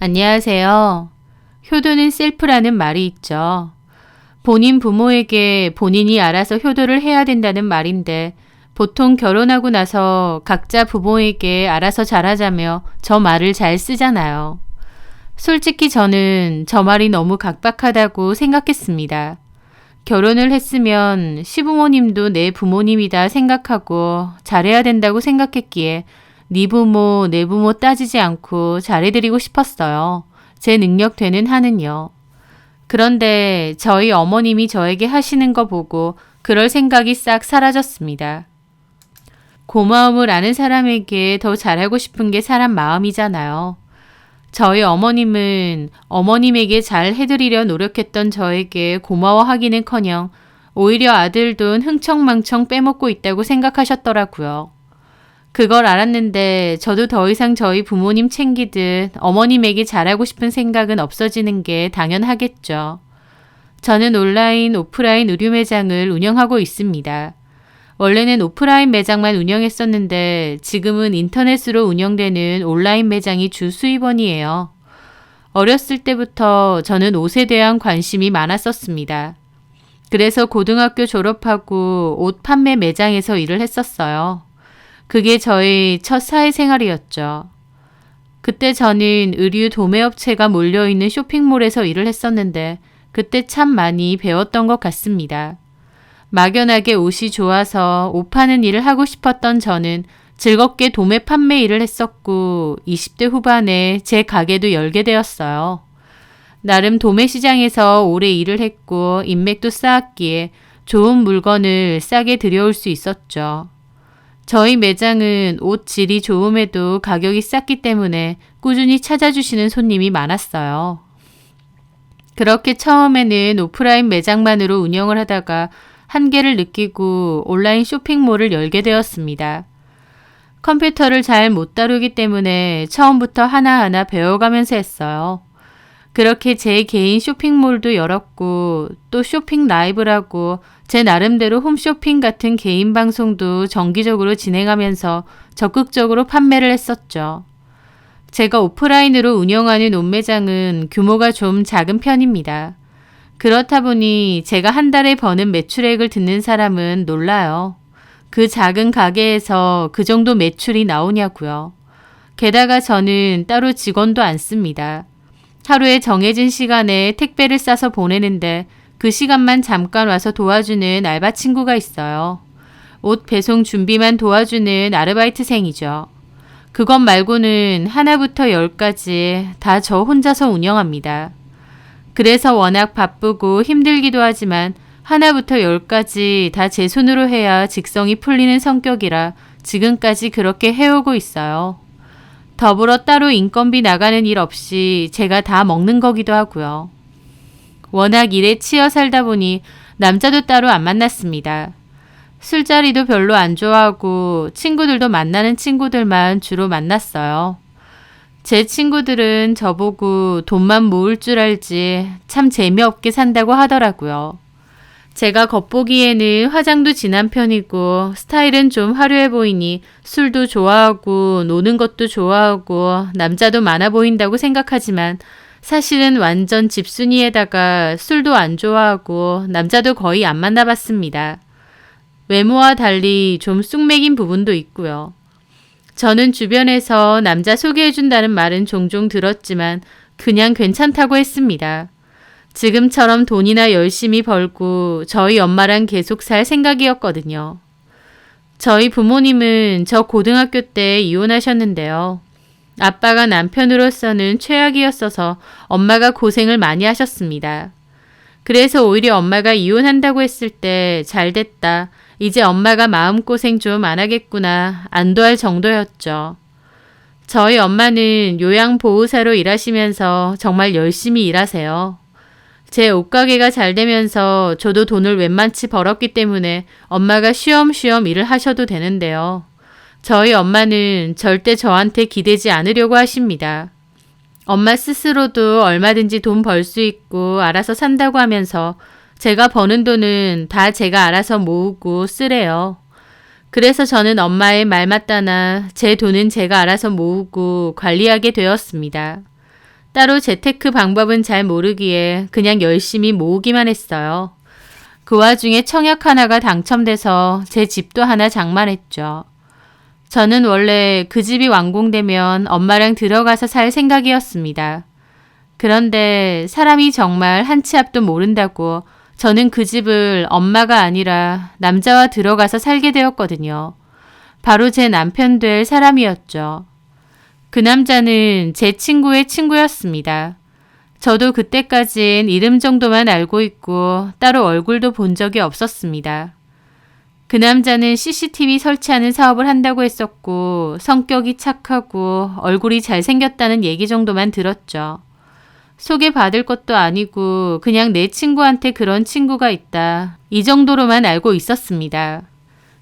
안녕하세요. 효도는 셀프라는 말이 있죠. 본인 부모에게 본인이 알아서 효도를 해야 된다는 말인데 보통 결혼하고 나서 각자 부모에게 알아서 잘하자며 저 말을 잘 쓰잖아요. 솔직히 저는 저 말이 너무 각박하다고 생각했습니다. 결혼을 했으면 시부모님도 내 부모님이다 생각하고 잘해야 된다고 생각했기에 네 부모, 내 부모 따지지 않고 잘해드리고 싶었어요. 제 능력 되는 한은요. 그런데 저희 어머님이 저에게 하시는 거 보고 그럴 생각이 싹 사라졌습니다. 고마움을 아는 사람에게 더 잘하고 싶은 게 사람 마음이잖아요. 저희 어머님은 어머님에게 잘 해드리려 노력했던 저에게 고마워하기는커녕 오히려 아들 돈 흥청망청 빼먹고 있다고 생각하셨더라고요. 그걸 알았는데 저도 더 이상 저희 부모님 챙기듯 어머님에게 잘하고 싶은 생각은 없어지는 게 당연하겠죠. 저는 온라인, 오프라인 의류 매장을 운영하고 있습니다. 원래는 오프라인 매장만 운영했었는데 지금은 인터넷으로 운영되는 온라인 매장이 주 수입원이에요. 어렸을 때부터 저는 옷에 대한 관심이 많았었습니다. 그래서 고등학교 졸업하고 옷 판매 매장에서 일을 했었어요. 그게 저의 첫 사회생활이었죠. 그때 저는 의류 도매업체가 몰려있는 쇼핑몰에서 일을 했었는데 그때 참 많이 배웠던 것 같습니다. 막연하게 옷이 좋아서 옷 파는 일을 하고 싶었던 저는 즐겁게 도매 판매 일을 했었고 20대 후반에 제 가게도 열게 되었어요. 나름 도매 시장에서 오래 일을 했고 인맥도 쌓았기에 좋은 물건을 싸게 들여올 수 있었죠. 저희 매장은 옷 질이 좋음에도 가격이 쌌기 때문에 꾸준히 찾아주시는 손님이 많았어요. 그렇게 처음에는 오프라인 매장만으로 운영을 하다가 한계를 느끼고 온라인 쇼핑몰을 열게 되었습니다. 컴퓨터를 잘 못 다루기 때문에 처음부터 하나하나 배워가면서 했어요. 그렇게 제 개인 쇼핑몰도 열었고 또 쇼핑 라이브라고 제 나름대로 홈쇼핑 같은 개인 방송도 정기적으로 진행하면서 적극적으로 판매를 했었죠. 제가 오프라인으로 운영하는 옷 매장은 규모가 좀 작은 편입니다. 그렇다 보니 제가 한 달에 버는 매출액을 듣는 사람은 놀라요. 그 작은 가게에서 그 정도 매출이 나오냐고요. 게다가 저는 따로 직원도 안 씁니다. 하루에 정해진 시간에 택배를 싸서 보내는데 그 시간만 잠깐 와서 도와주는 알바 친구가 있어요. 옷 배송 준비만 도와주는 아르바이트생이죠. 그것 말고는 하나부터 열까지 다 저 혼자서 운영합니다. 그래서 워낙 바쁘고 힘들기도 하지만 하나부터 열까지 다 제 손으로 해야 직성이 풀리는 성격이라 지금까지 그렇게 해오고 있어요. 더불어 따로 인건비 나가는 일 없이 제가 다 먹는 거기도 하고요. 워낙 일에 치여 살다 보니 남자도 따로 안 만났습니다. 술자리도 별로 안 좋아하고 친구들도 만나는 친구들만 주로 만났어요. 제 친구들은 저보고 돈만 모을 줄 알지 참 재미없게 산다고 하더라고요. 제가 겉보기에는 화장도 진한 편이고 스타일은 좀 화려해 보이니 술도 좋아하고 노는 것도 좋아하고 남자도 많아 보인다고 생각하지만 사실은 완전 집순이에다가 술도 안 좋아하고 남자도 거의 안 만나봤습니다. 외모와 달리 좀 쑥맥인 부분도 있고요. 저는 주변에서 남자 소개해준다는 말은 종종 들었지만 그냥 괜찮다고 했습니다. 지금처럼 돈이나 열심히 벌고 저희 엄마랑 계속 살 생각이었거든요. 저희 부모님은 저 고등학교 때 이혼하셨는데요. 아빠가 남편으로서는 최악이었어서 엄마가 고생을 많이 하셨습니다. 그래서 오히려 엄마가 이혼한다고 했을 때 잘됐다. 이제 엄마가 마음고생 좀 안 하겠구나. 안도할 정도였죠. 저희 엄마는 요양보호사로 일하시면서 정말 열심히 일하세요. 제 옷가게가 잘 되면서 저도 돈을 웬만치 벌었기 때문에 엄마가 쉬엄쉬엄 일을 하셔도 되는데요. 저희 엄마는 절대 저한테 기대지 않으려고 하십니다. 엄마 스스로도 얼마든지 돈 벌 수 있고 알아서 산다고 하면서 제가 버는 돈은 다 제가 알아서 모으고 쓰래요. 그래서 저는 엄마의 말 맞다나 제 돈은 제가 알아서 모으고 관리하게 되었습니다. 따로 재테크 방법은 잘 모르기에 그냥 열심히 모으기만 했어요. 그 와중에 청약 하나가 당첨돼서 제 집도 하나 장만했죠. 저는 원래 그 집이 완공되면 엄마랑 들어가서 살 생각이었습니다. 그런데 사람이 정말 한 치 앞도 모른다고 저는 그 집을 엄마가 아니라 남자와 들어가서 살게 되었거든요. 바로 제 남편 될 사람이었죠. 그 남자는 제 친구의 친구였습니다. 저도 그때까진 이름 정도만 알고 있고 따로 얼굴도 본 적이 없었습니다. 그 남자는 CCTV 설치하는 사업을 한다고 했었고 성격이 착하고 얼굴이 잘생겼다는 얘기 정도만 들었죠. 소개받을 것도 아니고 그냥 내 친구한테 그런 친구가 있다. 이 정도로만 알고 있었습니다.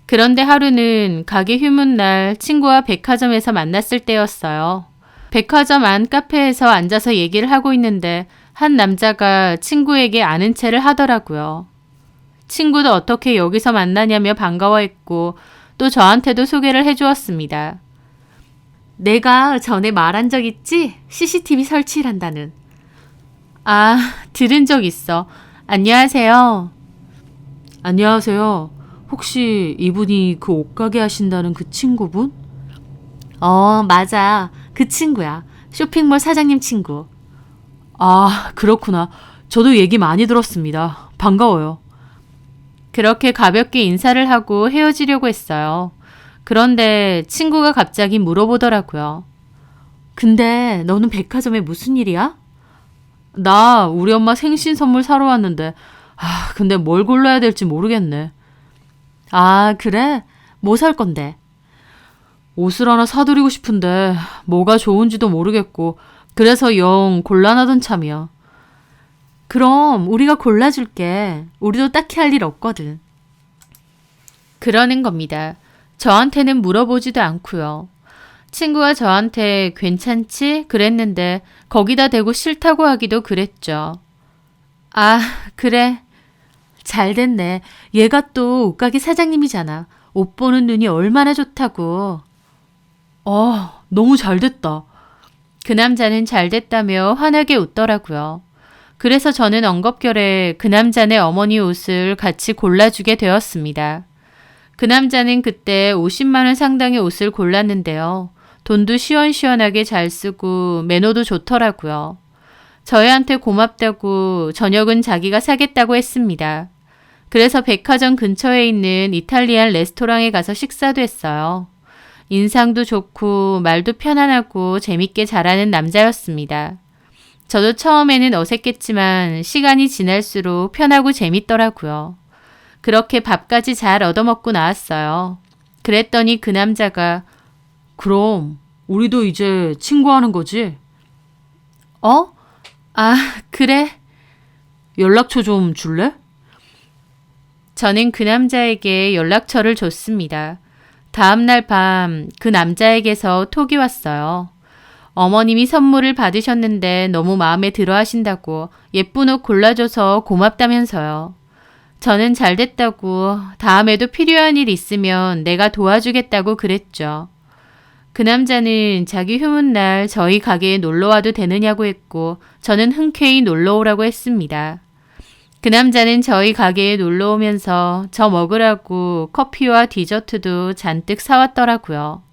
그런데 하루는 가게 휴문날 친구와 백화점에서 만났을 때였어요. 백화점 안 카페에서 앉아서 얘기를 하고 있는데 한 남자가 친구에게 아는 체를 하더라고요. 친구도 어떻게 여기서 만나냐며 반가워했고 또 저한테도 소개를 해주었습니다. 내가 전에 말한 적 있지? CCTV 설치를 한다는. 아, 들은 적 있어. 안녕하세요. 안녕하세요. 혹시 이분이 그 옷가게 하신다는 그 친구분? 맞아. 그 친구야. 쇼핑몰 사장님 친구. 아, 그렇구나. 저도 얘기 많이 들었습니다. 반가워요. 그렇게 가볍게 인사를 하고 헤어지려고 했어요. 그런데 친구가 갑자기 물어보더라고요. 근데 너는 백화점에 무슨 일이야? 나 우리 엄마 생신 선물 사러 왔는데 근데 뭘 골라야 될지 모르겠네. 아, 그래? 뭐 살 건데? 옷을 하나 사드리고 싶은데 뭐가 좋은지도 모르겠고 그래서 영 곤란하던 참이야. 그럼 우리가 골라줄게. 우리도 딱히 할 일 없거든. 그러는 겁니다. 저한테는 물어보지도 않고요. 친구가 저한테 괜찮지? 그랬는데 거기다 대고 싫다고 하기도 그랬죠. 아, 그래. 잘 됐네. 얘가 또 옷가게 사장님이잖아. 옷 보는 눈이 얼마나 좋다고. 너무 잘 됐다. 그 남자는 잘 됐다며 환하게 웃더라고요. 그래서 저는 엉겁결에 그 남자네 어머니 옷을 같이 골라주게 되었습니다. 그 남자는 그때 50만 원 상당의 옷을 골랐는데요. 돈도 시원시원하게 잘 쓰고 매너도 좋더라고요. 저희한테 고맙다고 저녁은 자기가 사겠다고 했습니다. 그래서 백화점 근처에 있는 이탈리안 레스토랑에 가서 식사도 했어요. 인상도 좋고 말도 편안하고 재밌게 잘하는 남자였습니다. 저도 처음에는 어색했지만 시간이 지날수록 편하고 재밌더라고요. 그렇게 밥까지 잘 얻어먹고 나왔어요. 그랬더니 그 남자가 그럼 우리도 이제 친구하는 거지? 아, 그래. 연락처 좀 줄래? 저는 그 남자에게 연락처를 줬습니다. 다음 날 밤 그 남자에게서 톡이 왔어요. 어머님이 선물을 받으셨는데 너무 마음에 들어 하신다고 예쁜 옷 골라줘서 고맙다면서요. 저는 잘 됐다고 다음에도 필요한 일 있으면 내가 도와주겠다고 그랬죠. 그 남자는 자기 휴문날 저희 가게에 놀러와도 되느냐고 했고 저는 흔쾌히 놀러오라고 했습니다. 그 남자는 저희 가게에 놀러오면서 저 먹으라고 커피와 디저트도 잔뜩 사왔더라고요.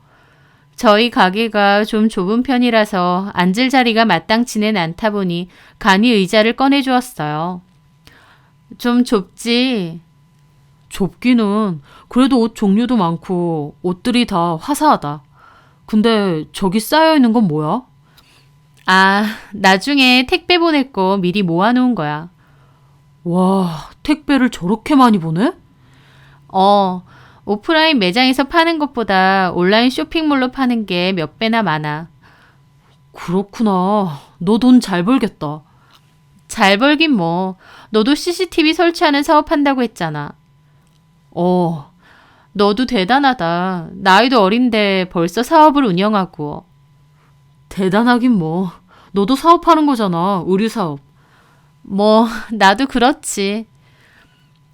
저희 가게가 좀 좁은 편이라서 앉을 자리가 마땅치는 않다 보니 간이 의자를 꺼내주었어요. 좀 좁지? 좁기는 그래도 옷 종류도 많고 옷들이 다 화사하다. 근데 저기 쌓여있는 건 뭐야? 아, 나중에 택배 보낼 거 미리 모아놓은 거야. 와, 택배를 저렇게 많이 보내? 오프라인 매장에서 파는 것보다 온라인 쇼핑몰로 파는 게 몇 배나 많아. 그렇구나. 너 돈 잘 벌겠다. 잘 벌긴 뭐. 너도 CCTV 설치하는 사업한다고 했잖아. 너도 대단하다. 나이도 어린데 벌써 사업을 운영하고. 대단하긴 뭐. 너도 사업하는 거잖아. 의류 사업. 뭐 나도 그렇지.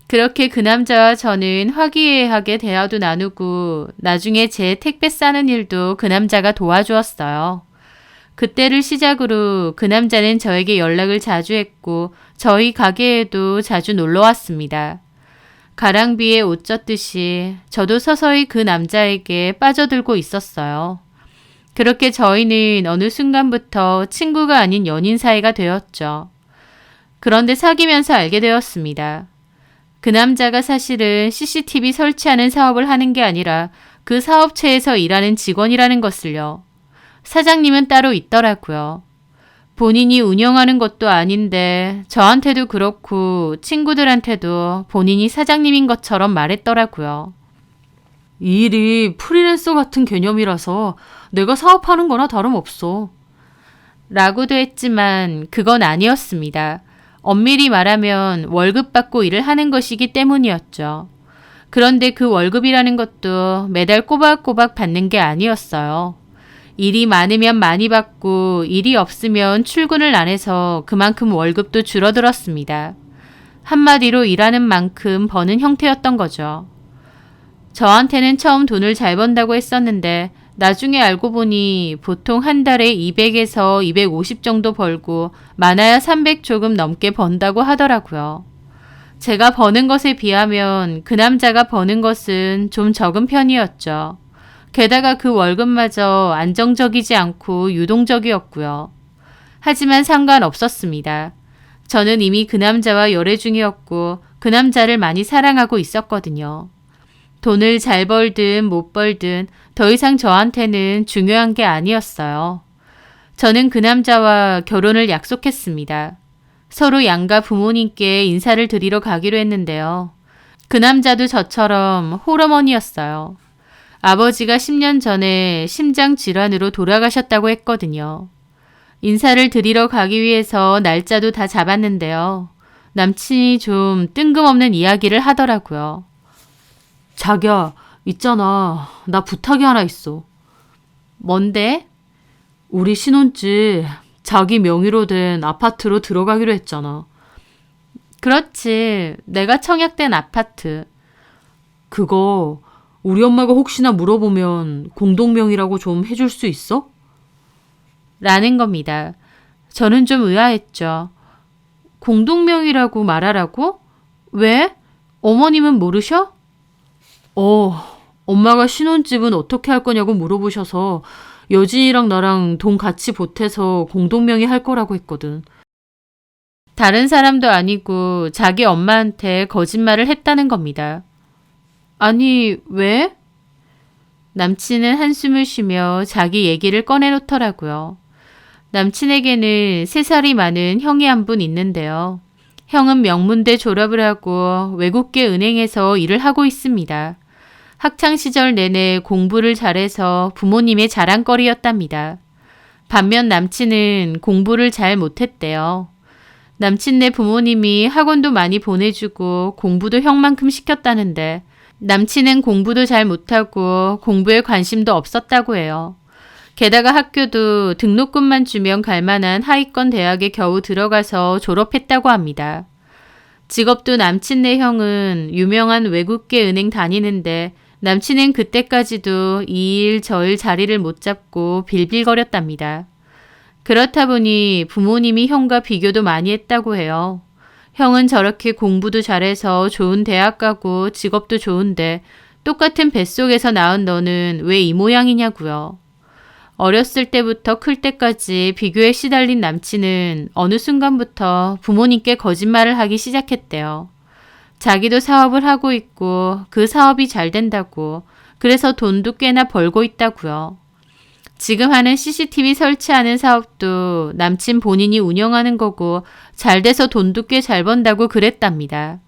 그렇게 그 남자와 저는 화기애애하게 대화도 나누고 나중에 제 택배 싸는 일도 그 남자가 도와주었어요. 그때를 시작으로 그 남자는 저에게 연락을 자주 했고 저희 가게에도 자주 놀러 왔습니다. 가랑비에 옷 젖듯이 저도 서서히 그 남자에게 빠져들고 있었어요. 그렇게 저희는 어느 순간부터 친구가 아닌 연인 사이가 되었죠. 그런데 사귀면서 알게 되었습니다. 그 남자가 사실은 CCTV 설치하는 사업을 하는 게 아니라 그 사업체에서 일하는 직원이라는 것을요. 사장님은 따로 있더라고요. 본인이 운영하는 것도 아닌데 저한테도 그렇고 친구들한테도 본인이 사장님인 것처럼 말했더라고요. 이 일이 프리랜서 같은 개념이라서 내가 사업하는 거나 다름없어. 라고도 했지만 그건 아니었습니다. 엄밀히 말하면 월급 받고 일을 하는 것이기 때문이었죠. 그런데 그 월급이라는 것도 매달 꼬박꼬박 받는 게 아니었어요. 일이 많으면 많이 받고 일이 없으면 출근을 안 해서 그만큼 월급도 줄어들었습니다. 한마디로 일하는 만큼 버는 형태였던 거죠. 저한테는 처음 돈을 잘 번다고 했었는데 나중에 알고 보니 보통 한 달에 200에서 250 정도 벌고 많아야 300 조금 넘게 번다고 하더라고요. 제가 버는 것에 비하면 그 남자가 버는 것은 좀 적은 편이었죠. 게다가 그 월급마저 안정적이지 않고 유동적이었고요. 하지만 상관없었습니다. 저는 이미 그 남자와 열애 중이었고 그 남자를 많이 사랑하고 있었거든요. 돈을 잘 벌든 못 벌든 더 이상 저한테는 중요한 게 아니었어요. 저는 그 남자와 결혼을 약속했습니다. 서로 양가 부모님께 인사를 드리러 가기로 했는데요. 그 남자도 저처럼 홀어머니였어요. 아버지가 10년 전에 심장 질환으로 돌아가셨다고 했거든요. 인사를 드리러 가기 위해서 날짜도 다 잡았는데요. 남친이 좀 뜬금없는 이야기를 하더라고요. 자기야, 있잖아. 나 부탁이 하나 있어. 뭔데? 우리 신혼집 자기 명의로 된 아파트로 들어가기로 했잖아. 그렇지. 내가 청약된 아파트. 그거 우리 엄마가 혹시나 물어보면 공동명의라고 좀 해줄 수 있어? 라는 겁니다. 저는 좀 의아했죠. 공동명의라고 말하라고? 왜? 어머님은 모르셔? 엄마가 신혼집은 어떻게 할 거냐고 물어보셔서 여진이랑 나랑 돈 같이 보태서 공동명의 할 거라고 했거든. 다른 사람도 아니고 자기 엄마한테 거짓말을 했다는 겁니다. 아니, 왜? 남친은 한숨을 쉬며 자기 얘기를 꺼내놓더라고요. 남친에게는 3살이 많은 형이 한 분 있는데요. 형은 명문대 졸업을 하고 외국계 은행에서 일을 하고 있습니다. 학창시절 내내 공부를 잘해서 부모님의 자랑거리였답니다. 반면 남친은 공부를 잘 못했대요. 남친네 부모님이 학원도 많이 보내주고 공부도 형만큼 시켰다는데 남친은 공부도 잘 못하고 공부에 관심도 없었다고 해요. 게다가 학교도 등록금만 주면 갈 만한 하위권 대학에 겨우 들어가서 졸업했다고 합니다. 직업도 남친네 형은 유명한 외국계 은행 다니는데 남친은 그때까지도 이 일 저 일 자리를 못 잡고 빌빌거렸답니다. 그렇다 보니 부모님이 형과 비교도 많이 했다고 해요. 형은 저렇게 공부도 잘해서 좋은 대학 가고 직업도 좋은데 똑같은 뱃속에서 낳은 너는 왜 이 모양이냐고요. 어렸을 때부터 클 때까지 비교에 시달린 남친은 어느 순간부터 부모님께 거짓말을 하기 시작했대요. 자기도 사업을 하고 있고 그 사업이 잘 된다고, 그래서 돈도 꽤나 벌고 있다고요. 지금 하는 CCTV 설치하는 사업도 남친 본인이 운영하는 거고 잘 돼서 돈도 꽤 잘 번다고 그랬답니다.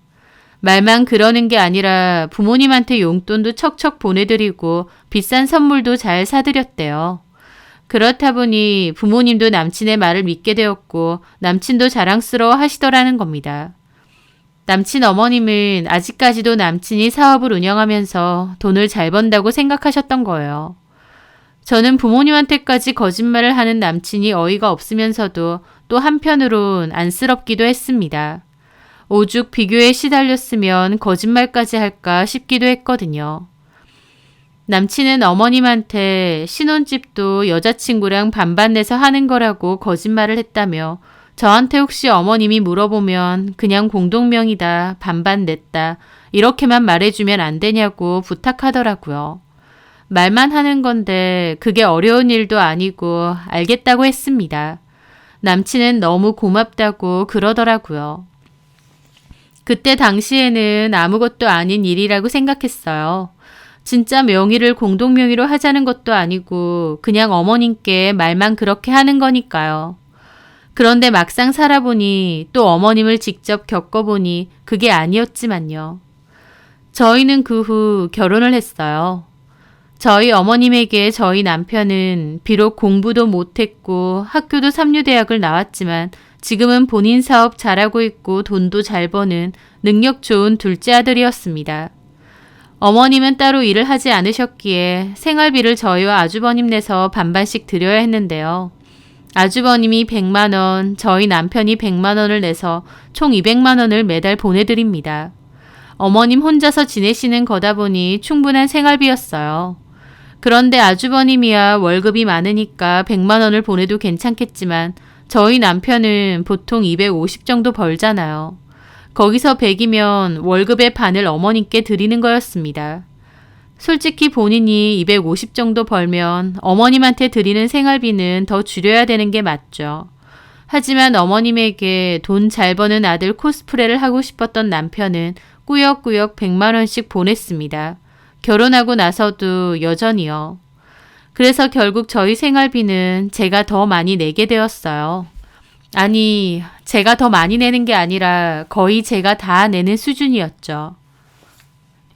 말만 그러는 게 아니라 부모님한테 용돈도 척척 보내드리고 비싼 선물도 잘 사드렸대요. 그렇다 보니 부모님도 남친의 말을 믿게 되었고 남친도 자랑스러워 하시더라는 겁니다. 남친 어머님은 아직까지도 남친이 사업을 운영하면서 돈을 잘 번다고 생각하셨던 거예요. 저는 부모님한테까지 거짓말을 하는 남친이 어이가 없으면서도 또 한편으론 안쓰럽기도 했습니다. 오죽 비교에 시달렸으면 거짓말까지 할까 싶기도 했거든요. 남친은 어머님한테 신혼집도 여자친구랑 반반 내서 하는 거라고 거짓말을 했다며 저한테 혹시 어머님이 물어보면 그냥 공동명의다, 반반 냈다 이렇게만 말해주면 안 되냐고 부탁하더라고요. 말만 하는 건데 그게 어려운 일도 아니고 알겠다고 했습니다. 남친은 너무 고맙다고 그러더라고요. 그때 당시에는 아무것도 아닌 일이라고 생각했어요. 진짜 명의를 공동명의로 하자는 것도 아니고 그냥 어머님께 말만 그렇게 하는 거니까요. 그런데 막상 살아보니 또 어머님을 직접 겪어보니 그게 아니었지만요. 저희는 그 후 결혼을 했어요. 저희 어머님에게 저희 남편은 비록 공부도 못했고 학교도 삼류대학을 나왔지만 지금은 본인 사업 잘하고 있고 돈도 잘 버는 능력 좋은 둘째 아들이었습니다. 어머님은 따로 일을 하지 않으셨기에 생활비를 저희와 아주버님 내서 반반씩 드려야 했는데요. 아주버님이 100만 원, 저희 남편이 100만 원을 내서 총 200만 원을 매달 보내드립니다. 어머님 혼자서 지내시는 거다 보니 충분한 생활비였어요. 그런데 아주버님이야 월급이 많으니까 100만 원을 보내도 괜찮겠지만 저희 남편은 보통 250 정도 벌잖아요. 거기서 100이면 월급의 반을 어머님께 드리는 거였습니다. 솔직히 본인이 250 정도 벌면 어머님한테 드리는 생활비는 더 줄여야 되는 게 맞죠. 하지만 어머님에게 돈 잘 버는 아들 코스프레를 하고 싶었던 남편은 꾸역꾸역 100만 원씩 보냈습니다. 결혼하고 나서도 여전히요. 그래서 결국 저희 생활비는 제가 더 많이 내게 되었어요. 아니, 제가 더 많이 내는 게 아니라 거의 제가 다 내는 수준이었죠.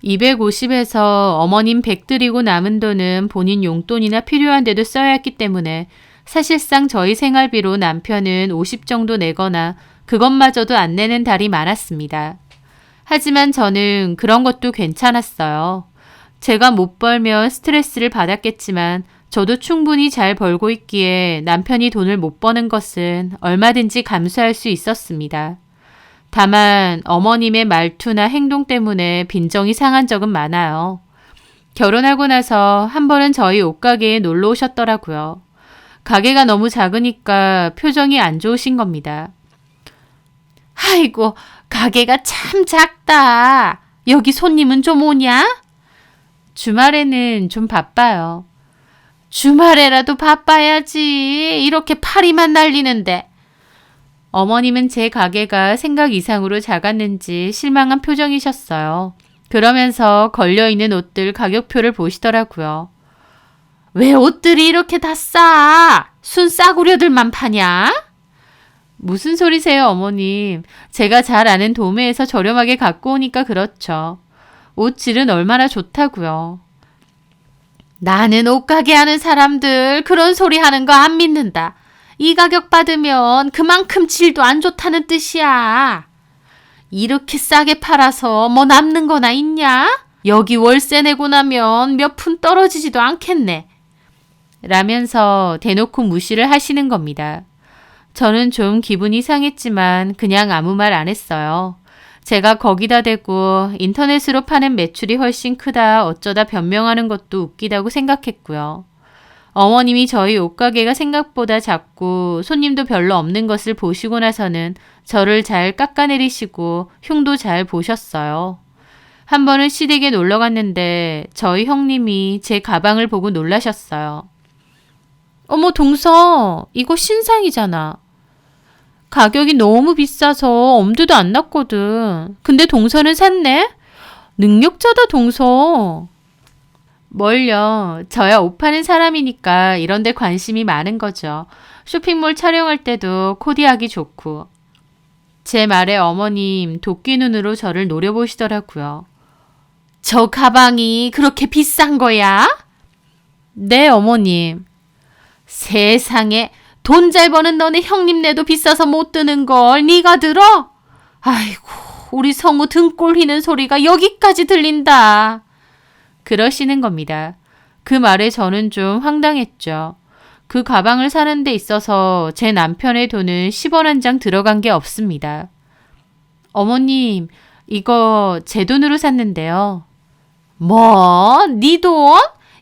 250에서 어머님 100 드리고 남은 돈은 본인 용돈이나 필요한 데도 써야 했기 때문에 사실상 저희 생활비로 남편은 50 정도 내거나 그것마저도 안 내는 달이 많았습니다. 하지만 저는 그런 것도 괜찮았어요. 제가 못 벌면 스트레스를 받았겠지만 저도 충분히 잘 벌고 있기에 남편이 돈을 못 버는 것은 얼마든지 감수할 수 있었습니다. 다만 어머님의 말투나 행동 때문에 빈정이 상한 적은 많아요. 결혼하고 나서 한 번은 저희 옷가게에 놀러 오셨더라고요. 가게가 너무 작으니까 표정이 안 좋으신 겁니다. 아이고, 가게가 참 작다. 여기 손님은 좀 오냐? 주말에는 좀 바빠요. 주말에라도 바빠야지. 이렇게 파리만 날리는데. 어머님은 제 가게가 생각 이상으로 작았는지 실망한 표정이셨어요. 그러면서 걸려있는 옷들 가격표를 보시더라고요. 왜 옷들이 이렇게 다 싸? 순 싸구려들만 파냐? 무슨 소리세요, 어머님. 제가 잘 아는 도매에서 저렴하게 갖고 오니까 그렇죠. 옷 질은 얼마나 좋다고요. 나는 옷가게 하는 사람들 그런 소리 하는 거 안 믿는다. 이 가격 받으면 그만큼 질도 안 좋다는 뜻이야. 이렇게 싸게 팔아서 뭐 남는 거나 있냐? 여기 월세 내고 나면 몇 푼 떨어지지도 않겠네. 라면서 대놓고 무시를 하시는 겁니다. 저는 좀 기분이 상했지만 그냥 아무 말 안 했어요. 제가 거기다 대고 인터넷으로 파는 매출이 훨씬 크다 어쩌다 변명하는 것도 웃기다고 생각했고요. 어머님이 저희 옷가게가 생각보다 작고 손님도 별로 없는 것을 보시고 나서는 저를 잘 깎아내리시고 흉도 잘 보셨어요. 한 번은 시댁에 놀러 갔는데 저희 형님이 제 가방을 보고 놀라셨어요. 어머 동서, 이거 신상이잖아. 가격이 너무 비싸서 엄두도 안 났거든. 근데 동서는 샀네? 능력자다 동서. 뭘요. 저야 옷 파는 사람이니까 이런 데 관심이 많은 거죠. 쇼핑몰 촬영할 때도 코디하기 좋고. 제 말에 어머님 도끼 눈으로 저를 노려보시더라고요. 저 가방이 그렇게 비싼 거야? 네, 어머님. 세상에 돈 잘 버는 너네 형님네도 비싸서 못 드는 걸 네가 들어? 아이고, 우리 성우 등골 휘는 소리가 여기까지 들린다. 그러시는 겁니다. 그 말에 저는 좀 황당했죠. 그 가방을 사는 데 있어서 제 남편의 돈은 10원 한 장 들어간 게 없습니다. 어머님, 이거 제 돈으로 샀는데요. 뭐? 네 돈?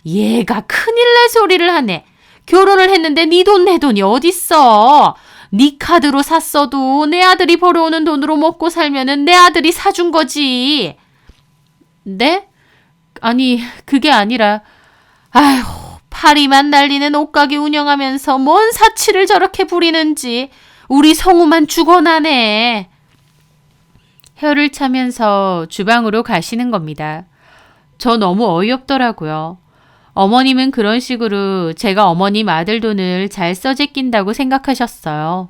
얘가 큰일 날 소리를 하네. 결혼을 했는데 네 돈 내 돈이 어딨어. 네 카드로 샀어도 내 아들이 벌어오는 돈으로 먹고 살면은 내 아들이 사준 거지. 네? 아니, 그게 아니라, 아휴, 파리만 날리는 옷가게 운영하면서 뭔 사치를 저렇게 부리는지 우리 성우만 죽어나네. 혀를 차면서 주방으로 가시는 겁니다. 저 너무 어이없더라고요. 어머님은 그런 식으로 제가 어머님 아들 돈을 잘 써제낀다고 생각하셨어요.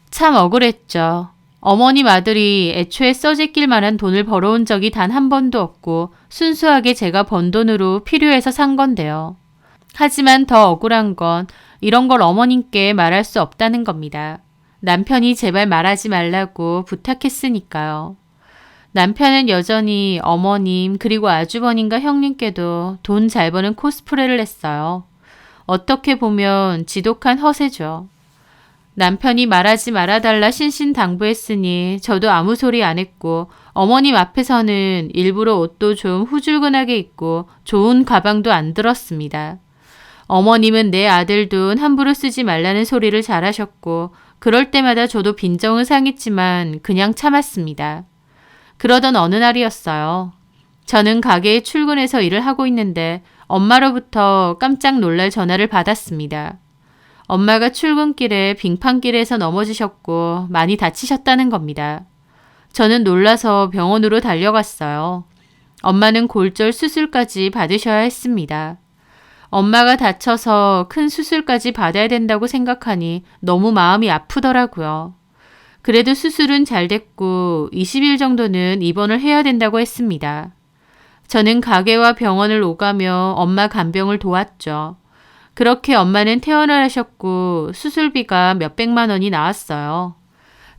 참 억울했죠. 어머님 아들이 애초에 써제낄 만한 돈을 벌어온 적이 단 한 번도 없고 순수하게 제가 번 돈으로 필요해서 산 건데요. 하지만 더 억울한 건 이런 걸 어머님께 말할 수 없다는 겁니다. 남편이 제발 말하지 말라고 부탁했으니까요. 남편은 여전히 어머님 그리고 아주버님과 형님께도 돈 잘 버는 코스프레를 했어요. 어떻게 보면 지독한 허세죠. 남편이 말하지 말아달라 신신당부했으니 저도 아무 소리 안 했고 어머님 앞에서는 일부러 옷도 좀 후줄근하게 입고 좋은 가방도 안 들었습니다. 어머님은 내 아들 돈 함부로 쓰지 말라는 소리를 잘하셨고 그럴 때마다 저도 빈정을 상했지만 그냥 참았습니다. 그러던 어느 날이었어요. 저는 가게에 출근해서 일을 하고 있는데 엄마로부터 깜짝 놀랄 전화를 받았습니다. 엄마가 출근길에 빙판길에서 넘어지셨고 많이 다치셨다는 겁니다. 저는 놀라서 병원으로 달려갔어요. 엄마는 골절 수술까지 받으셔야 했습니다. 엄마가 다쳐서 큰 수술까지 받아야 된다고 생각하니 너무 마음이 아프더라고요. 그래도 수술은 잘 됐고 20일 정도는 입원을 해야 된다고 했습니다. 저는 가게와 병원을 오가며 엄마 간병을 도왔죠. 그렇게 엄마는 퇴원을 하셨고 수술비가 몇백만 원이 나왔어요.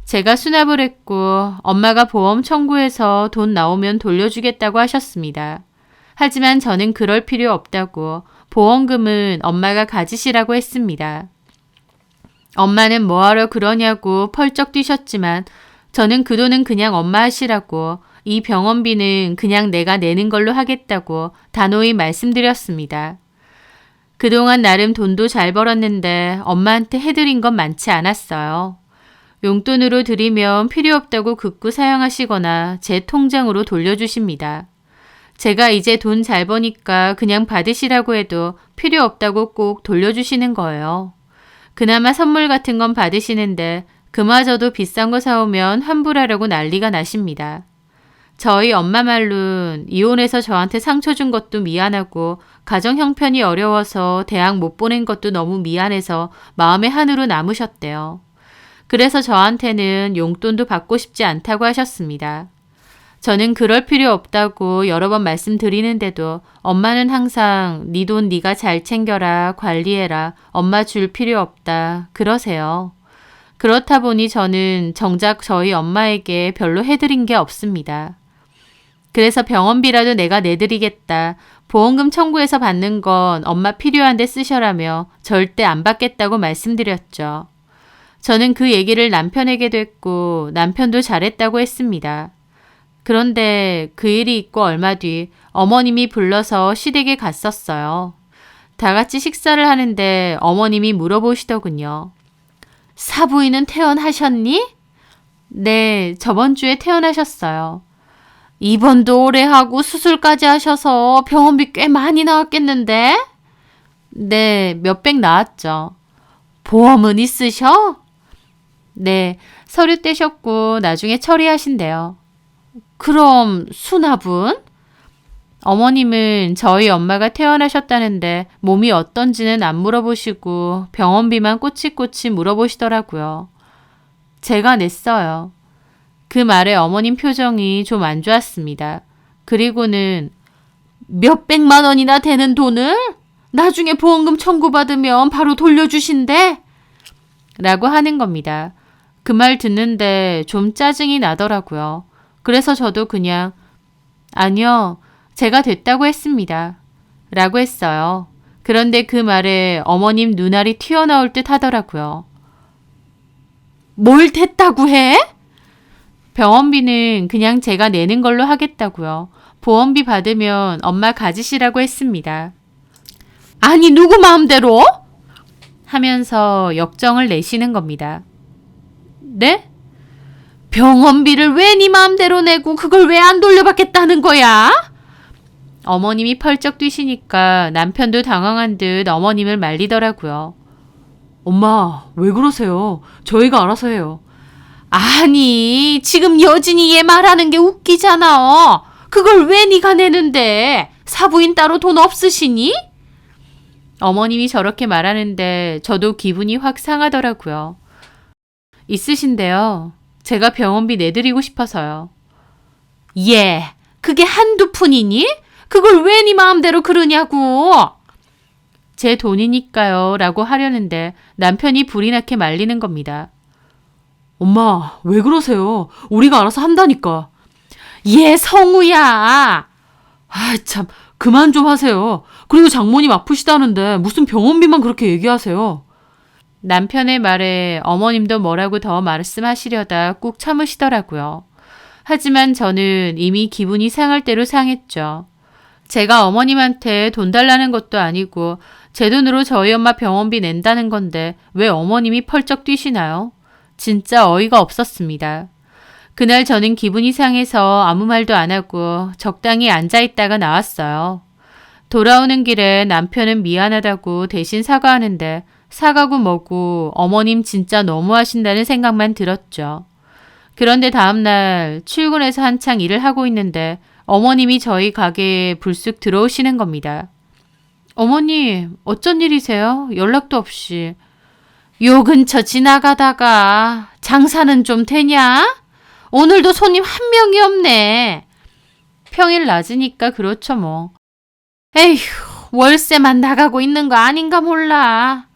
제가 수납을 했고 엄마가 보험 청구해서 돈 나오면 돌려주겠다고 하셨습니다. 하지만 저는 그럴 필요 없다고 보험금은 엄마가 가지시라고 했습니다. 엄마는 뭐하러 그러냐고 펄쩍 뛰셨지만 저는 그 돈은 그냥 엄마 하시라고 이 병원비는 그냥 내가 내는 걸로 하겠다고 단호히 말씀드렸습니다. 그동안 나름 돈도 잘 벌었는데 엄마한테 해드린 건 많지 않았어요. 용돈으로 드리면 필요 없다고 극구 사양하시거나 제 통장으로 돌려주십니다. 제가 이제 돈 잘 버니까 그냥 받으시라고 해도 필요 없다고 꼭 돌려주시는 거예요. 그나마 선물 같은 건 받으시는데 그마저도 비싼 거 사오면 환불하려고 난리가 나십니다. 저희 엄마 말로는 이혼해서 저한테 상처 준 것도 미안하고 가정 형편이 어려워서 대학 못 보낸 것도 너무 미안해서 마음에 한으로 남으셨대요. 그래서 저한테는 용돈도 받고 싶지 않다고 하셨습니다. 저는 그럴 필요 없다고 여러 번 말씀드리는데도 엄마는 항상 네 돈 네가 잘 챙겨라, 관리해라, 엄마 줄 필요 없다 그러세요. 그렇다 보니 저는 정작 저희 엄마에게 별로 해드린 게 없습니다. 그래서 병원비라도 내가 내드리겠다. 보험금 청구해서 받는 건 엄마 필요한데 쓰셔라며 절대 안 받겠다고 말씀드렸죠. 저는 그 얘기를 남편에게도 했고 남편도 잘했다고 했습니다. 그런데 그 일이 있고 얼마 뒤 어머님이 불러서 시댁에 갔었어요. 다 같이 식사를 하는데 어머님이 물어보시더군요. 사부인은 퇴원하셨니? 네, 저번 주에 퇴원하셨어요. 입원도 오래 하고 수술까지 하셔서 병원비 꽤 많이 나왔겠는데? 네, 몇백 나왔죠. 보험은 있으셔? 네, 서류 떼셨고 나중에 처리하신대요. 그럼 수납은? 어머님은 저희 엄마가 퇴원하셨다는데 몸이 어떤지는 안 물어보시고 병원비만 꼬치꼬치 물어보시더라고요. 제가 냈어요. 그 말에 어머님 표정이 좀 안 좋았습니다. 그리고는 몇백만 원이나 되는 돈을 나중에 보험금 청구받으면 바로 돌려주신대? 라고 하는 겁니다. 그 말 듣는데 좀 짜증이 나더라고요. 그래서 저도 그냥 아니요, 제가 됐다고 했습니다. 라고 했어요. 그런데 그 말에 어머님 눈알이 튀어나올 듯 하더라고요. 뭘 됐다고 해? 병원비는 그냥 제가 내는 걸로 하겠다고요. 보험비 받으면 엄마 가지시라고 했습니다. 아니, 누구 마음대로? 하면서 역정을 내시는 겁니다. 네? 병원비를 왜 네 마음대로 내고 그걸 왜 안 돌려받겠다는 거야? 어머님이 펄쩍 뛰시니까 남편도 당황한 듯 어머님을 말리더라고요. 엄마, 왜 그러세요? 저희가 알아서 해요. 아니, 지금 여진이 얘 말하는 게 웃기잖아. 그걸 왜 네가 내는데? 사부인 따로 돈 없으시니? 어머님이 저렇게 말하는데 저도 기분이 확 상하더라고요. 있으신데요. 제가 병원비 내드리고 싶어서요. 예, 그게 한두 푼이니? 그걸 왜 네 마음대로 그러냐고. 제 돈이니까요 라고 하려는데 남편이 불이 나게 말리는 겁니다. 엄마, 왜 그러세요? 우리가 알아서 한다니까. 얘 성우야. 아, 참, 그만 좀 하세요. 그리고 장모님 아프시다는데 무슨 병원비만 그렇게 얘기하세요. 남편의 말에 어머님도 뭐라고 더 말씀하시려다 꾹 참으시더라고요. 하지만 저는 이미 기분이 상할 대로 상했죠. 제가 어머님한테 돈 달라는 것도 아니고 제 돈으로 저희 엄마 병원비 낸다는 건데 왜 어머님이 펄쩍 뛰시나요? 진짜 어이가 없었습니다. 그날 저는 기분이 상해서 아무 말도 안 하고 적당히 앉아있다가 나왔어요. 돌아오는 길에 남편은 미안하다고 대신 사과하는데 사과고 뭐고 어머님 진짜 너무하신다는 생각만 들었죠. 그런데 다음날 출근해서 한창 일을 하고 있는데 어머님이 저희 가게에 불쑥 들어오시는 겁니다. 어머님, 어쩐 일이세요? 연락도 없이. 요 근처 지나가다가 장사는 좀 되냐? 오늘도 손님 한 명이 없네. 평일 낮이니까 그렇죠 뭐. 에휴, 월세만 나가고 있는 거 아닌가 몰라.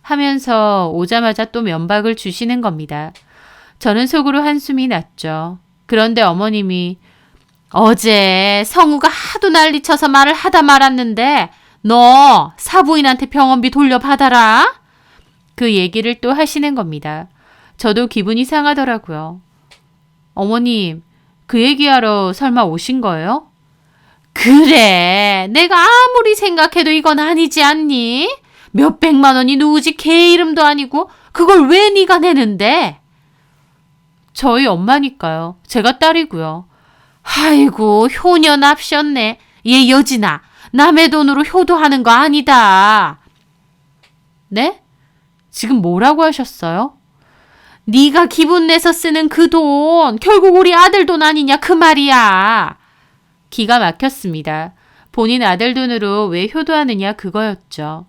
하면서 오자마자 또 면박을 주시는 겁니다. 저는 속으로 한숨이 났죠. 그런데 어머님이 어제 성우가 하도 난리쳐서 말을 하다 말았는데 너 사부인한테 병원비 돌려받아라. 그 얘기를 또 하시는 겁니다. 저도 기분이 상하더라고요. 어머님, 그 얘기하러 설마 오신 거예요? 그래, 내가 아무리 생각해도 이건 아니지 않니? 몇백만 원이 누구지 걔 이름도 아니고 그걸 왜 네가 내는데? 저희 엄마니까요. 제가 딸이고요. 아이고, 효녀 납셨네. 얘 여진아, 남의 돈으로 효도하는 거 아니다. 네? 지금 뭐라고 하셨어요? 네가 기분 내서 쓰는 그 돈 결국 우리 아들 돈 아니냐 그 말이야. 기가 막혔습니다. 본인 아들 돈으로 왜 효도하느냐 그거였죠.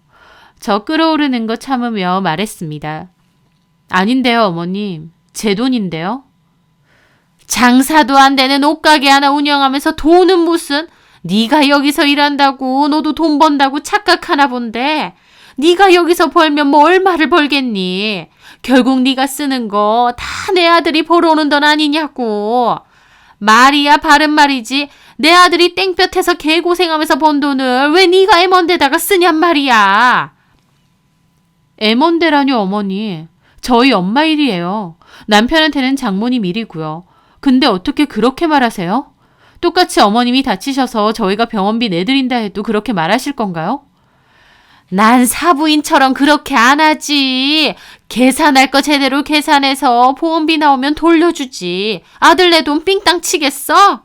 저 끌어오르는 거 참으며 말했습니다. 아닌데요, 어머님. 제 돈인데요. 장사도 안 되는 옷가게 하나 운영하면서 돈은 무슨 네가 여기서 일한다고 너도 돈 번다고 착각하나 본데 네가 여기서 벌면 뭐 얼마를 벌겠니? 결국 네가 쓰는 거 다 내 아들이 벌어오는 돈 아니냐고. 말이야 바른 말이지. 내 아들이 땡볕에서 개고생하면서 번 돈을 왜 네가 애먼데다가 쓰냔 말이야. 애먼데라뇨 어머니. 저희 엄마 일이에요. 남편한테는 장모님 일이고요. 근데 어떻게 그렇게 말하세요? 똑같이 어머님이 다치셔서 저희가 병원비 내드린다 해도 그렇게 말하실 건가요? 난 사부인처럼 그렇게 안 하지. 계산할 거 제대로 계산해서 보험비 나오면 돌려주지. 아들 내 돈 삥땅 치겠어?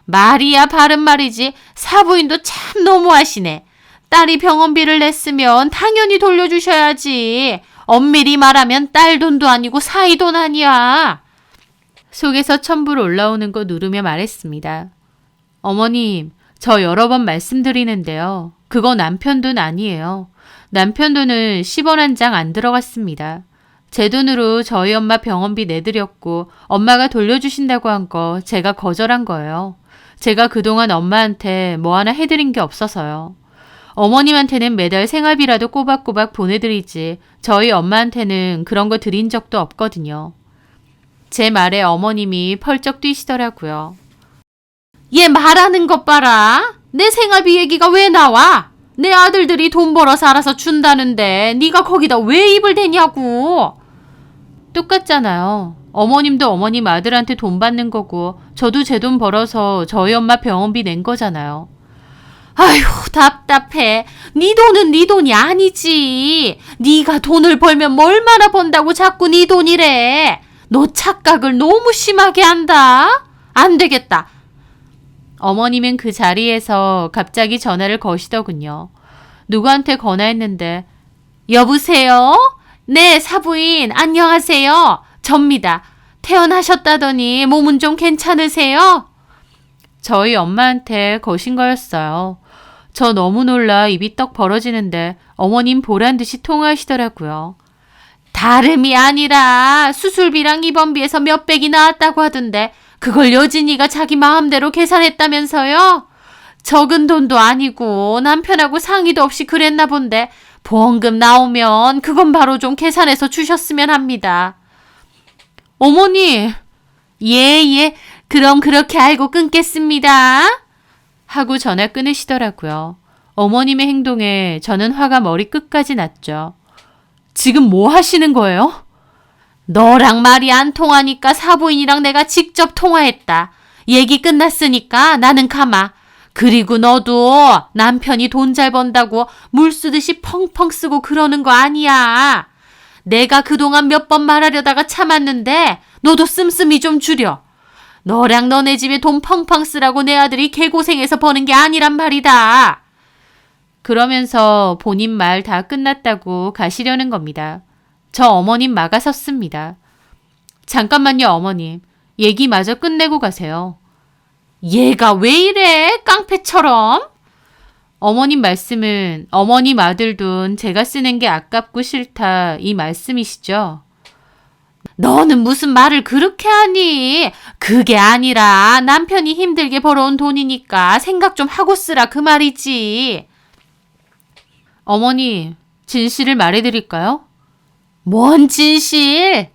말이야 바른 말이지. 사부인도 참 너무하시네. 딸이 병원비를 냈으면 당연히 돌려주셔야지. 엄밀히 말하면 딸 돈도 아니고 사이 돈 아니야. 속에서 천불 올라오는 거 누르며 말했습니다. 어머님, 저 여러 번 말씀드리는데요. 그거 남편 돈 아니에요. 남편 돈은 10원 한 장 안 들어갔습니다. 제 돈으로 저희 엄마 병원비 내드렸고 엄마가 돌려주신다고 한 거 제가 거절한 거예요. 제가 그동안 엄마한테 뭐 하나 해드린 게 없어서요. 어머님한테는 매달 생활비라도 꼬박꼬박 보내드리지 저희 엄마한테는 그런 거 드린 적도 없거든요. 제 말에 어머님이 펄쩍 뛰시더라고요. 얘 말하는 것 봐라. 내 생활비 얘기가 왜 나와? 내 아들들이 돈 벌어서 알아서 준다는데 네가 거기다 왜 입을 대냐고. 똑같잖아요. 어머님도 어머님 아들한테 돈 받는 거고 저도 제 돈 벌어서 저희 엄마 병원비 낸 거잖아요. 아휴, 답답해. 네 돈은 네 돈이 아니지. 네가 돈을 벌면 뭐 얼마나 번다고 자꾸 네 돈이래. 너 착각을 너무 심하게 한다. 안 되겠다. 어머님은 그 자리에서 갑자기 전화를 거시더군요. 누구한테 전화했는데 여보세요? 네, 사부인 안녕하세요. 접니다. 퇴원하셨다더니 몸은 좀 괜찮으세요? 저희 엄마한테 거신 거였어요. 저 너무 놀라 입이 떡 벌어지는데 어머님 보란 듯이 통화하시더라고요. 다름이 아니라 수술비랑 입원비에서 몇백이 나왔다고 하던데 그걸 여진이가 자기 마음대로 계산했다면서요? 적은 돈도 아니고 남편하고 상의도 없이 그랬나 본데 보험금 나오면 그건 바로 좀 계산해서 주셨으면 합니다. 어머니, 예, 그럼 그렇게 알고 끊겠습니다. 하고 전화 끊으시더라고요. 어머님의 행동에 저는 화가 머리끝까지 났죠. 지금 뭐 하시는 거예요? 너랑 말이 안 통하니까 사부인이랑 내가 직접 통화했다. 얘기 끝났으니까 나는 가마. 그리고 너도 남편이 돈 잘 번다고 물 쓰듯이 펑펑 쓰고 그러는 거 아니야. 내가 그동안 몇 번 말하려다가 참았는데 너도 씀씀이 좀 줄여. 너랑 너네 집에 돈 펑펑 쓰라고 내 아들이 개고생해서 버는 게 아니란 말이다. 그러면서 본인 말 다 끝났다고 가시려는 겁니다. 저 어머님 막아섰습니다. 잠깐만요, 어머님. 얘기 마저 끝내고 가세요. 얘가 왜 이래? 깡패처럼? 어머님 말씀은 어머님 아들 돈 제가 쓰는 게 아깝고 싫다 이 말씀이시죠? 너는 무슨 말을 그렇게 하니? 그게 아니라 남편이 힘들게 벌어온 돈이니까 생각 좀 하고 쓰라 그 말이지. 어머니, 진실을 말해드릴까요? 뭔 진실?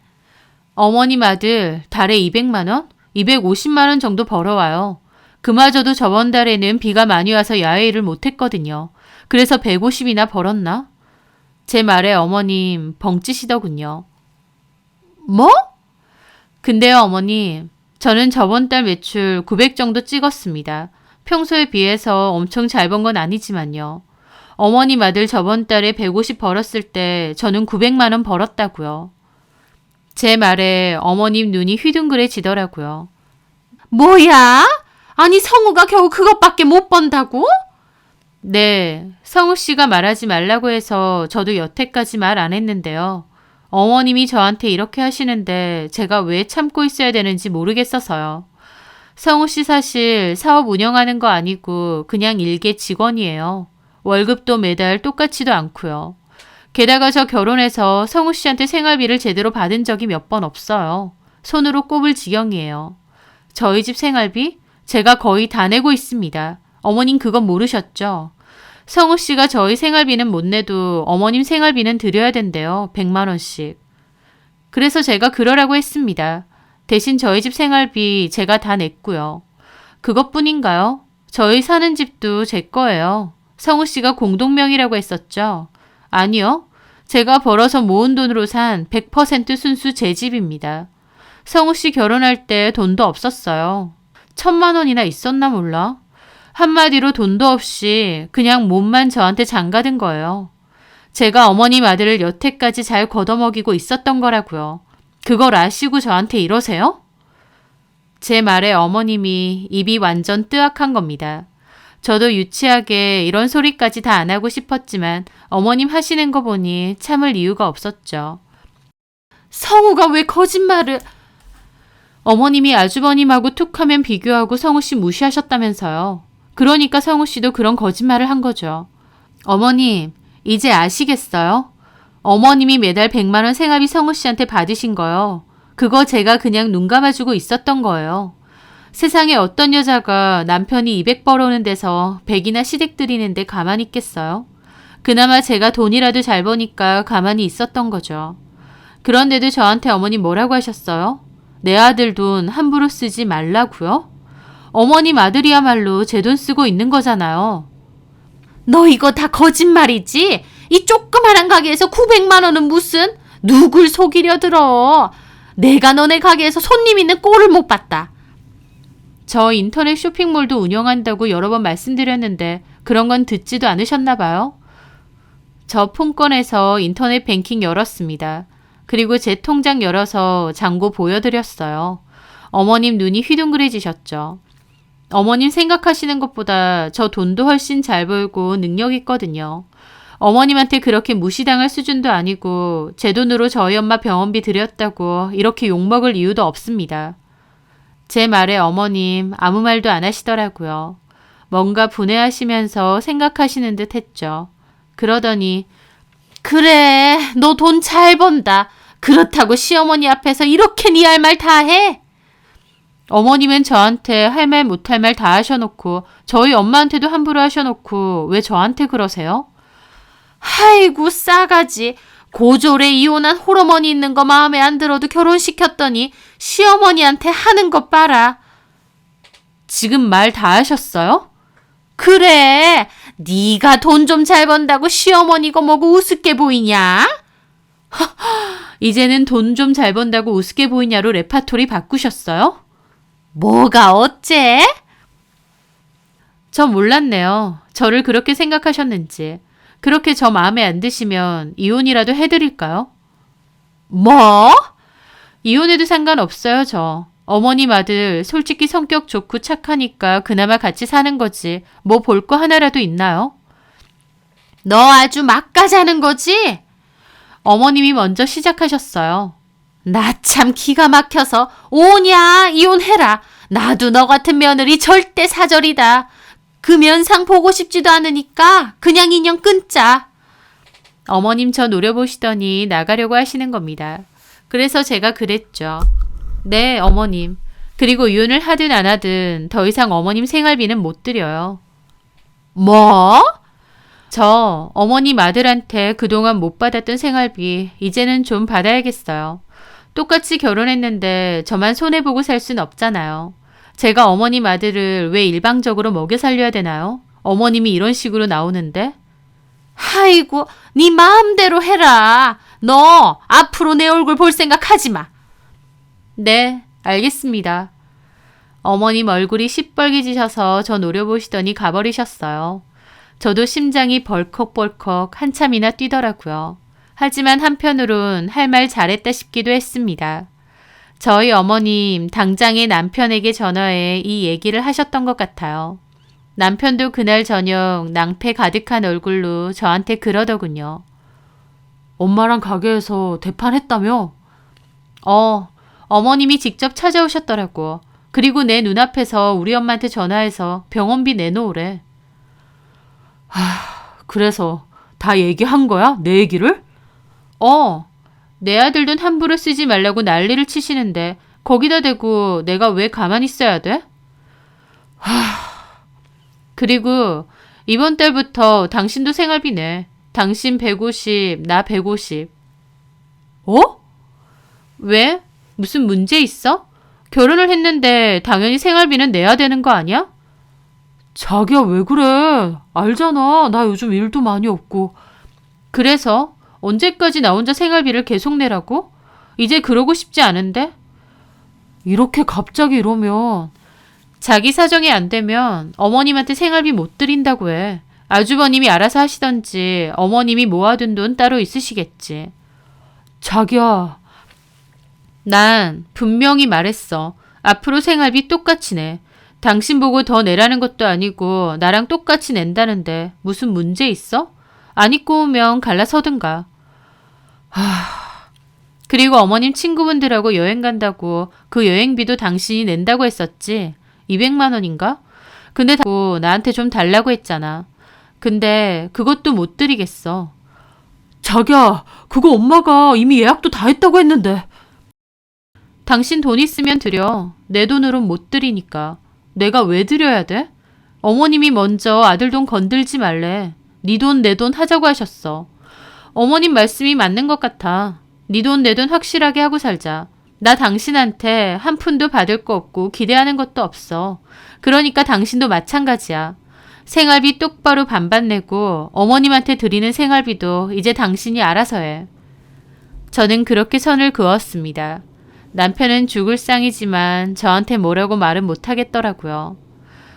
어머님 아들 달에 200만 원? 250만 원 정도 벌어와요. 그마저도 저번 달에는 비가 많이 와서 야외 일을 못했거든요. 그래서 150이나 벌었나? 제 말에 어머님 벙찌시더군요. 뭐? 근데요, 어머님. 저는 저번 달 매출 900 정도 찍었습니다. 평소에 비해서 엄청 잘 번 건 아니지만요. 어머님 아들 저번 달에 150 벌었을 때 저는 900만 원 벌었다고요. 제 말에 어머님 눈이 휘둥그레지더라고요. 뭐야? 아니 성우가 겨우 그것밖에 못 번다고? 네, 성우 씨가 말하지 말라고 해서 저도 여태까지 말 안 했는데요. 어머님이 저한테 이렇게 하시는데 제가 왜 참고 있어야 되는지 모르겠어서요. 성우 씨 사실 사업 운영하는 거 아니고 그냥 일개 직원이에요. 월급도 매달 똑같지도 않고요. 게다가 저 결혼해서 성우 씨한테 생활비를 제대로 받은 적이 몇 번 없어요. 손으로 꼽을 지경이에요. 저희 집 생활비? 제가 거의 다 내고 있습니다. 어머님 그건 모르셨죠? 성우 씨가 저희 생활비는 못 내도 어머님 생활비는 드려야 된대요. 100만 원씩. 그래서 제가 그러라고 했습니다. 대신 저희 집 생활비 제가 다 냈고요. 그것뿐인가요? 저희 사는 집도 제 거예요. 성우 씨가 공동명의라고 했었죠? 아니요. 제가 벌어서 모은 돈으로 산 100% 순수 제 집입니다. 성우 씨 결혼할 때 돈도 없었어요. 1,000만 원이나 있었나 몰라. 한마디로 돈도 없이 그냥 몸만 저한테 장가든 거예요. 제가 어머님 아들을 여태까지 잘 걷어먹이고 있었던 거라고요. 그걸 아시고 저한테 이러세요? 제 말에 어머님이 입이 완전 뜨악한 겁니다. 저도 유치하게 이런 소리까지 다 안 하고 싶었지만 어머님 하시는 거 보니 참을 이유가 없었죠. 성우가 왜 거짓말을... 어머님이 아주버님하고 툭하면 비교하고 성우 씨 무시하셨다면서요. 그러니까 성우 씨도 그런 거짓말을 한 거죠. 어머님, 이제 아시겠어요? 어머님이 매달 100만 원 생활비 성우 씨한테 받으신 거요. 그거 제가 그냥 눈 감아주고 있었던 거예요. 세상에 어떤 여자가 남편이 200 벌어오는 데서 100이나 시댁 들이는데 가만히 있겠어요? 그나마 제가 돈이라도 잘 버니까 가만히 있었던 거죠. 그런데도 저한테 어머님 뭐라고 하셨어요? 내 아들 돈 함부로 쓰지 말라고요? 어머님 아들이야말로 제 돈 쓰고 있는 거잖아요. 너 이거 다 거짓말이지? 이 조그만한 가게에서 900만 원은 무슨? 누굴 속이려 들어? 내가 너네 가게에서 손님 있는 꼴을 못 봤다. 저 인터넷 쇼핑몰도 운영한다고 여러 번 말씀드렸는데 그런 건 듣지도 않으셨나 봐요. 저 폰 꺼내서 인터넷 뱅킹 열었습니다. 그리고 제 통장 열어서 잔고 보여드렸어요. 어머님 눈이 휘둥그레지셨죠. 어머님 생각하시는 것보다 저 돈도 훨씬 잘 벌고 능력 있거든요. 어머님한테 그렇게 무시당할 수준도 아니고 제 돈으로 저희 엄마 병원비 드렸다고 이렇게 욕먹을 이유도 없습니다. 제 말에 어머님 아무 말도 안 하시더라고요. 뭔가 분해하시면서 생각하시는 듯 했죠. 그러더니 그래, 너 돈 잘 번다. 그렇다고 시어머니 앞에서 이렇게 네 할 말 다 해? 어머님은 저한테 할 말 못할 말 다 하셔놓고 저희 엄마한테도 함부로 하셔놓고 왜 저한테 그러세요? 아이고 싸가지. 고졸에 이혼한 홀어머니 있는 거 마음에 안 들어도 결혼시켰더니 시어머니한테 하는 것 봐라. 지금 말 다 하셨어요? 그래, 네가 돈 좀 잘 번다고 시어머니가 뭐고 우습게 보이냐? 이제는 돈 좀 잘 번다고 우습게 보이냐로 레파토리 바꾸셨어요? 뭐가 어째? 저 몰랐네요. 저를 그렇게 생각하셨는지. 그렇게 저 마음에 안 드시면 이혼이라도 해드릴까요? 뭐? 이혼해도 상관없어요, 저. 어머님 아들 솔직히 성격 좋고 착하니까 그나마 같이 사는 거지. 뭐 볼 거 하나라도 있나요? 너 아주 막가자는 거지? 어머님이 먼저 시작하셨어요. 나 참 기가 막혀서 오냐 이혼해라. 나도 너 같은 며느리 절대 사절이다. 그 면상 보고 싶지도 않으니까 그냥 인연 끊자. 어머님 저 노려보시더니 나가려고 하시는 겁니다. 그래서 제가 그랬죠. 네, 어머님. 그리고 이혼을 하든 안 하든 더 이상 어머님 생활비는 못 드려요. 뭐? 저 어머님 아들한테 그동안 못 받았던 생활비 이제는 좀 받아야겠어요. 똑같이 결혼했는데 저만 손해보고 살 순 없잖아요. 제가 어머님 아들을 왜 일방적으로 먹여 살려야 되나요? 어머님이 이런 식으로 나오는데. 아이고, 네 마음대로 해라. 너 앞으로 내 얼굴 볼 생각 하지 마. 네, 알겠습니다. 어머님 얼굴이 시뻘개지셔서 저 노려보시더니 가버리셨어요. 저도 심장이 벌컥벌컥 한참이나 뛰더라고요. 하지만 한편으론 할 말 잘했다 싶기도 했습니다. 저희 어머님 당장에 남편에게 전화해 이 얘기를 하셨던 것 같아요. 남편도 그날 저녁 낭패 가득한 얼굴로 저한테 그러더군요. 엄마랑 가게에서 대판했다며? 어머님이 직접 찾아오셨더라고. 그리고 내 눈앞에서 우리 엄마한테 전화해서 병원비 내놓으래. 그래서 다 얘기한 거야? 내 얘기를? 내 아들 돈 함부로 쓰지 말라고 난리를 치시는데 거기다 대고 내가 왜 가만히 있어야 돼? 그리고 이번 달부터 당신도 생활비 내. 당신 150, 나 150. 왜? 무슨 문제 있어? 결혼을 했는데 당연히 생활비는 내야 되는 거 아니야? 자기야 왜 그래? 알잖아. 나 요즘 일도 많이 없고. 그래서 언제까지 나 혼자 생활비를 계속 내라고? 이제 그러고 싶지 않은데? 이렇게 갑자기 이러면 자기 사정이 안 되면 어머님한테 생활비 못 드린다고 해. 아주버님이 알아서 하시던지 어머님이 모아둔 돈 따로 있으시겠지. 자기야. 난 분명히 말했어. 앞으로 생활비 똑같이 내. 당신 보고 더 내라는 것도 아니고 나랑 똑같이 낸다는데 무슨 문제 있어? 안 입고 오면 갈라서든가. 그리고 어머님 친구분들하고 여행 간다고 그 여행비도 당신이 낸다고 했었지. 200만 원인가? 근데 나한테 좀 달라고 했잖아. 근데 그것도 못 드리겠어. 자기야, 그거 엄마가 이미 예약도 다 했다고 했는데. 당신 돈 있으면 드려. 내 돈으론 못 드리니까. 내가 왜 드려야 돼? 어머님이 먼저 아들 돈 건들지 말래. 네 돈 내 돈 하자고 하셨어. 어머님 말씀이 맞는 것 같아. 네 돈 내 돈 확실하게 하고 살자. 나 당신한테 한 푼도 받을 거 없고 기대하는 것도 없어. 그러니까 당신도 마찬가지야. 생활비 똑바로 반반 내고 어머님한테 드리는 생활비도 이제 당신이 알아서 해. 저는 그렇게 선을 그었습니다. 남편은 죽을 상이지만 저한테 뭐라고 말은 못하겠더라고요.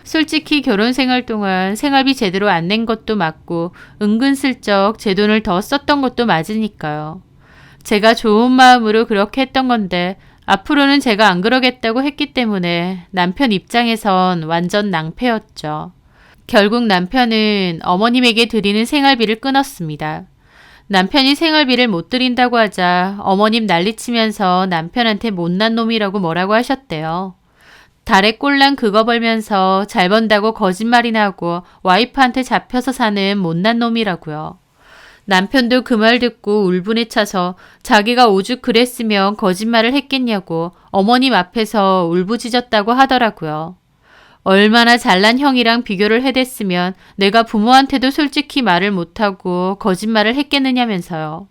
솔직히 결혼 생활 동안 생활비 제대로 안 낸 것도 맞고 은근슬쩍 제 돈을 더 썼던 것도 맞으니까요. 제가 좋은 마음으로 그렇게 했던 건데 앞으로는 제가 안 그러겠다고 했기 때문에 남편 입장에선 완전 낭패였죠. 결국 남편은 어머님에게 드리는 생활비를 끊었습니다. 남편이 생활비를 못 드린다고 하자 어머님 난리치면서 남편한테 못난 놈이라고 뭐라고 하셨대요. 달에 꼴랑 그거 벌면서 잘 번다고 거짓말이나 하고 와이프한테 잡혀서 사는 못난 놈이라고요. 남편도 그 말 듣고 울분에 차서 자기가 오죽 그랬으면 거짓말을 했겠냐고 어머님 앞에서 울부짖었다고 하더라고요. 얼마나 잘난 형이랑 비교를 해댔으면 내가 부모한테도 솔직히 말을 못하고 거짓말을 했겠느냐면서요.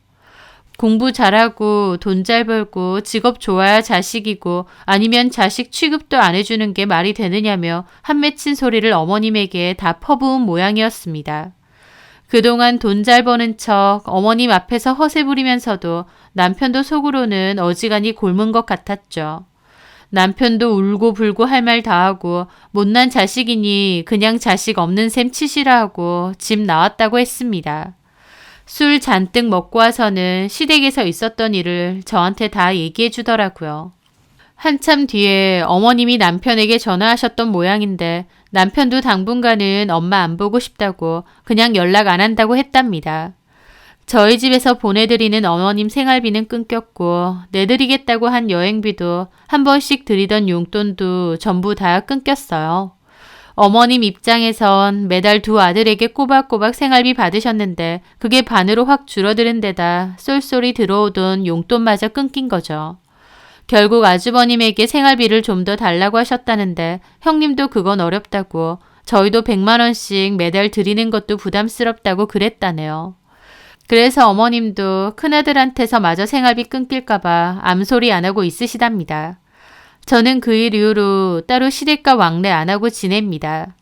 공부 잘하고 돈 잘 벌고 직업 좋아야 자식이고 아니면 자식 취급도 안 해주는 게 말이 되느냐며 한 맺힌 소리를 어머님에게 다 퍼부은 모양이었습니다. 그동안 돈 잘 버는 척 어머님 앞에서 허세 부리면서도 남편도 속으로는 어지간히 곪은 것 같았죠. 남편도 울고 불고 할 말 다 하고 못난 자식이니 그냥 자식 없는 셈 치시라 하고 집 나왔다고 했습니다. 술 잔뜩 먹고 와서는 시댁에서 있었던 일을 저한테 다 얘기해 주더라고요. 한참 뒤에 어머님이 남편에게 전화하셨던 모양인데 남편도 당분간은 엄마 안 보고 싶다고 그냥 연락 안 한다고 했답니다. 저희 집에서 보내드리는 어머님 생활비는 끊겼고 내드리겠다고 한 여행비도 한 번씩 드리던 용돈도 전부 다 끊겼어요. 어머님 입장에선 매달 두 아들에게 꼬박꼬박 생활비 받으셨는데 그게 반으로 확 줄어드는 데다 쏠쏠이 들어오던 용돈마저 끊긴 거죠. 결국 아주버님에게 생활비를 좀 더 달라고 하셨다는데 형님도 그건 어렵다고 저희도 100만 원씩 매달 드리는 것도 부담스럽다고 그랬다네요. 그래서 어머님도 큰아들한테서 마저 생활비 끊길까봐 암소리 안 하고 있으시답니다. 저는 그 일 이후로 따로 시댁과 왕래 안 하고 지냅니다.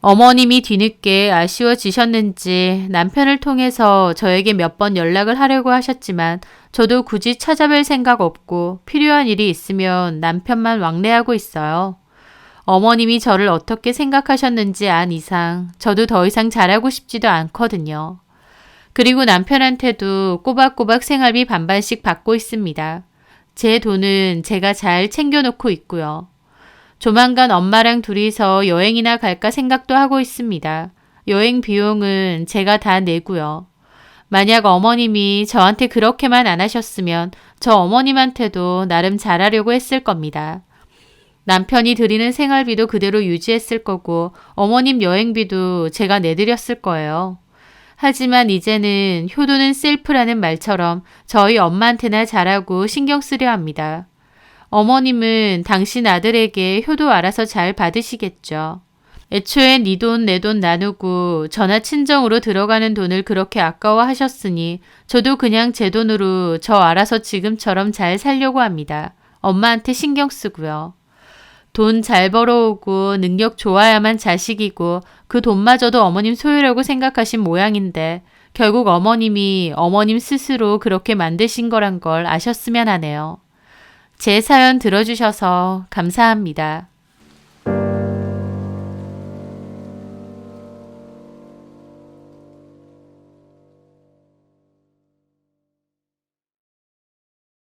어머님이 뒤늦게 아쉬워지셨는지 남편을 통해서 저에게 몇 번 연락을 하려고 하셨지만 저도 굳이 찾아뵐 생각 없고 필요한 일이 있으면 남편만 왕래하고 있어요. 어머님이 저를 어떻게 생각하셨는지 안 이상 저도 더 이상 잘하고 싶지도 않거든요. 그리고 남편한테도 꼬박꼬박 생활비 반반씩 받고 있습니다. 제 돈은 제가 잘 챙겨놓고 있고요. 조만간 엄마랑 둘이서 여행이나 갈까 생각도 하고 있습니다. 여행 비용은 제가 다 내고요. 만약 어머님이 저한테 그렇게만 안 하셨으면 저 어머님한테도 나름 잘하려고 했을 겁니다. 남편이 드리는 생활비도 그대로 유지했을 거고 어머님 여행비도 제가 내드렸을 거예요. 하지만 이제는 효도는 셀프라는 말처럼 저희 엄마한테나 잘하고 신경 쓰려 합니다. 어머님은 당신 아들에게 효도 알아서 잘 받으시겠죠. 애초에 네 돈 내 돈 나누고 전화 친정으로 들어가는 돈을 그렇게 아까워하셨으니 저도 그냥 제 돈으로 저 알아서 지금처럼 잘 살려고 합니다. 엄마한테 신경 쓰고요. 돈 잘 벌어오고 능력 좋아야만 자식이고 그 돈마저도 어머님 소유라고 생각하신 모양인데 결국 어머님이 어머님 스스로 그렇게 만드신 거란 걸 아셨으면 하네요. 제 사연 들어주셔서 감사합니다.